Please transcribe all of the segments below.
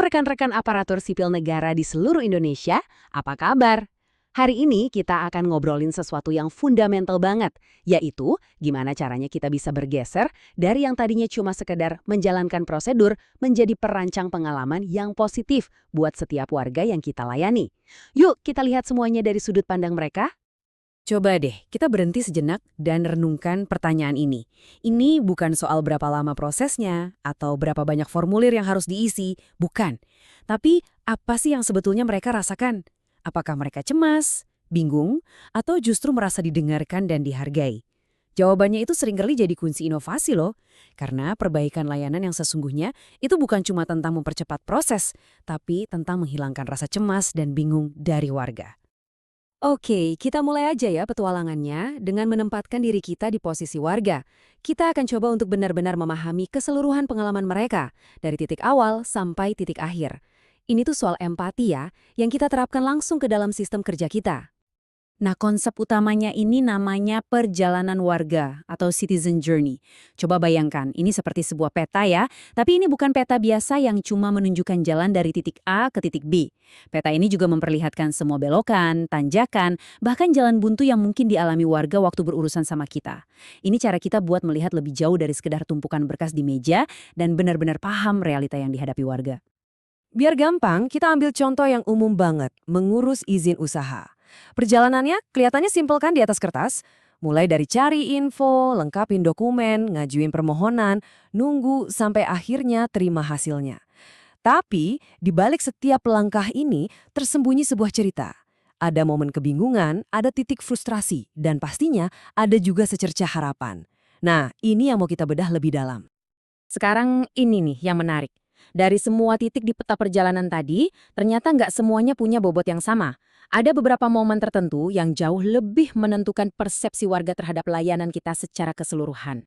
rekan-rekan aparatur sipil negara di seluruh Indonesia, apa kabar? Hari ini kita akan ngobrolin sesuatu yang fundamental banget, yaitu gimana caranya kita bisa bergeser dari yang tadinya cuma sekedar menjalankan prosedur menjadi perancang pengalaman yang positif buat setiap warga yang kita layani. Yuk kita lihat semuanya dari sudut pandang mereka. Coba deh, kita berhenti sejenak dan renungkan pertanyaan ini. Ini bukan soal berapa lama prosesnya, atau berapa banyak formulir yang harus diisi, bukan. Tapi, apa sih yang sebetulnya mereka rasakan? Apakah mereka cemas, bingung, atau justru merasa didengarkan dan dihargai? Jawabannya itu seringkali jadi kunci inovasi loh. Karena perbaikan layanan yang sesungguhnya itu bukan cuma tentang mempercepat proses, tapi tentang menghilangkan rasa cemas dan bingung dari warga. Oke, kita mulai aja ya petualangannya dengan menempatkan diri kita di posisi warga. Kita akan coba untuk benar-benar memahami keseluruhan pengalaman mereka, dari titik awal sampai titik akhir. Ini tuh soal empati ya, yang kita terapkan langsung ke dalam sistem kerja kita. Nah, konsep utamanya ini namanya perjalanan warga atau citizen journey. Coba bayangkan, ini seperti sebuah peta ya, tapi ini bukan peta biasa yang cuma menunjukkan jalan dari titik A ke titik B. Peta ini juga memperlihatkan semua belokan, tanjakan, bahkan jalan buntu yang mungkin dialami warga waktu berurusan sama kita. Ini cara kita buat melihat lebih jauh dari sekedar tumpukan berkas di meja dan benar-benar paham realita yang dihadapi warga. Biar gampang, kita ambil contoh yang umum banget, mengurus izin usaha. Perjalanannya kelihatannya simpel kan di atas kertas? Mulai dari cari info, lengkapin dokumen, ngajuin permohonan, nunggu sampai akhirnya terima hasilnya. Tapi, di balik setiap langkah ini tersembunyi sebuah cerita. Ada momen kebingungan, ada titik frustrasi, dan pastinya ada juga secercah harapan. Nah, ini yang mau kita bedah lebih dalam. Sekarang ini nih yang menarik. Dari semua titik di peta perjalanan tadi, ternyata nggak semuanya punya bobot yang sama. Ada beberapa momen tertentu yang jauh lebih menentukan persepsi warga terhadap layanan kita secara keseluruhan.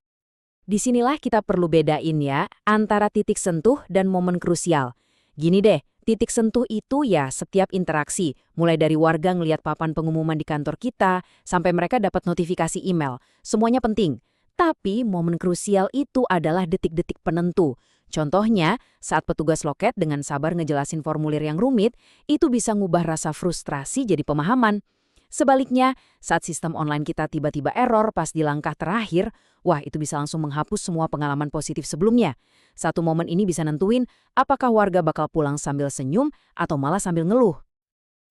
Disinilah kita perlu bedain ya, antara titik sentuh dan momen krusial. Gini deh, titik sentuh itu ya setiap interaksi, mulai dari warga ngelihat papan pengumuman di kantor kita, sampai mereka dapat notifikasi email. Semuanya penting. Tapi momen krusial itu adalah detik-detik penentu. Contohnya, saat petugas loket dengan sabar ngejelasin formulir yang rumit, itu bisa ngubah rasa frustrasi jadi pemahaman. Sebaliknya, saat sistem online kita tiba-tiba error pas di langkah terakhir, wah itu bisa langsung menghapus semua pengalaman positif sebelumnya. Satu momen ini bisa nentuin apakah warga bakal pulang sambil senyum atau malah sambil ngeluh.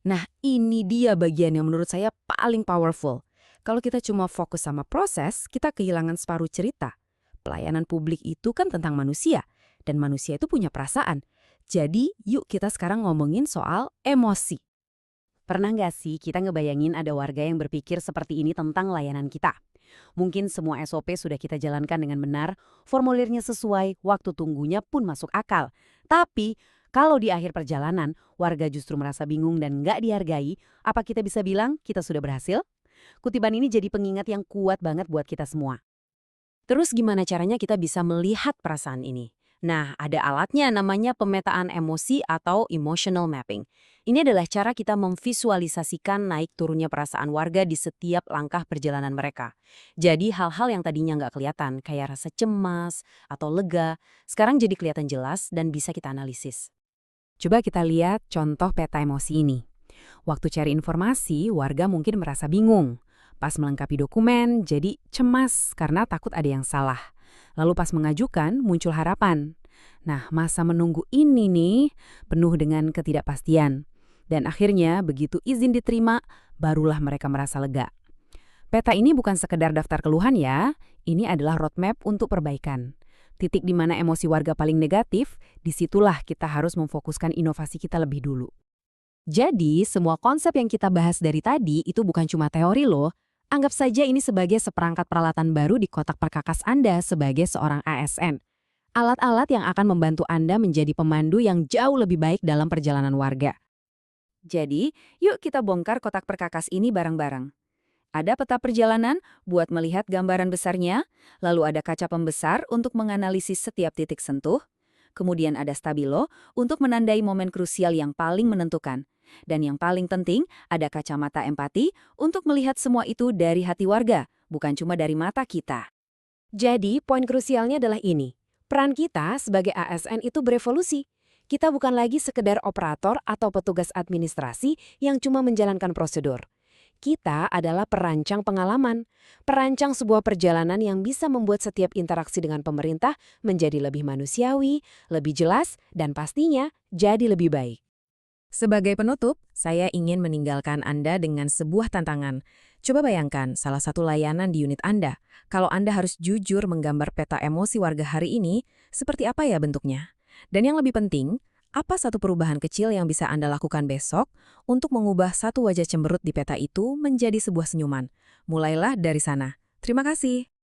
Nah, ini dia bagian yang menurut saya paling powerful. Kalau kita cuma fokus sama proses, kita kehilangan separuh cerita. Pelayanan publik itu kan tentang manusia, dan manusia itu punya perasaan. Jadi, yuk kita sekarang ngomongin soal emosi. Pernah nggak sih kita ngebayangin ada warga yang berpikir seperti ini tentang layanan kita? Mungkin semua SOP sudah kita jalankan dengan benar, formulirnya sesuai, waktu tunggunya pun masuk akal. Tapi, kalau di akhir perjalanan, warga justru merasa bingung dan nggak dihargai, apa kita bisa bilang kita sudah berhasil? Kutipan ini jadi pengingat yang kuat banget buat kita semua. Terus gimana caranya kita bisa melihat perasaan ini? Nah, ada alatnya namanya pemetaan emosi atau emotional mapping. Ini adalah cara kita memvisualisasikan naik turunnya perasaan warga di setiap langkah perjalanan mereka. Jadi hal-hal yang tadinya nggak kelihatan, kayak rasa cemas atau lega, sekarang jadi kelihatan jelas dan bisa kita analisis. Coba kita lihat contoh peta emosi ini. Waktu cari informasi, warga mungkin merasa bingung. Pas melengkapi dokumen, jadi cemas karena takut ada yang salah. Lalu pas mengajukan, muncul harapan. Nah, masa menunggu ini nih, penuh dengan ketidakpastian. Dan akhirnya, begitu izin diterima, barulah mereka merasa lega. Peta ini bukan sekedar daftar keluhan ya, ini adalah roadmap untuk perbaikan. Titik di mana emosi warga paling negatif, disitulah kita harus memfokuskan inovasi kita lebih dulu. Jadi, semua konsep yang kita bahas dari tadi itu bukan cuma teori loh. Anggap saja ini sebagai seperangkat peralatan baru di kotak perkakas Anda sebagai seorang ASN. Alat-alat yang akan membantu Anda menjadi pemandu yang jauh lebih baik dalam perjalanan warga. Jadi, yuk kita bongkar kotak perkakas ini bareng-bareng. Ada peta perjalanan buat melihat gambaran besarnya, lalu ada kaca pembesar untuk menganalisis setiap titik sentuh, kemudian ada stabilo untuk menandai momen krusial yang paling menentukan. Dan yang paling penting, ada kacamata empati untuk melihat semua itu dari hati warga, bukan cuma dari mata kita. Jadi, poin krusialnya adalah ini. Peran kita sebagai ASN itu berevolusi. Kita bukan lagi sekedar operator atau petugas administrasi yang cuma menjalankan prosedur. Kita adalah perancang pengalaman, perancang sebuah perjalanan yang bisa membuat setiap interaksi dengan pemerintah menjadi lebih manusiawi, lebih jelas, dan pastinya jadi lebih baik. Sebagai penutup, saya ingin meninggalkan Anda dengan sebuah tantangan. Coba bayangkan salah satu layanan di unit Anda. Kalau Anda harus jujur menggambar peta emosi warga hari ini, seperti apa ya bentuknya? Dan yang lebih penting, apa satu perubahan kecil yang bisa Anda lakukan besok untuk mengubah satu wajah cemberut di peta itu menjadi sebuah senyuman? Mulailah dari sana. Terima kasih.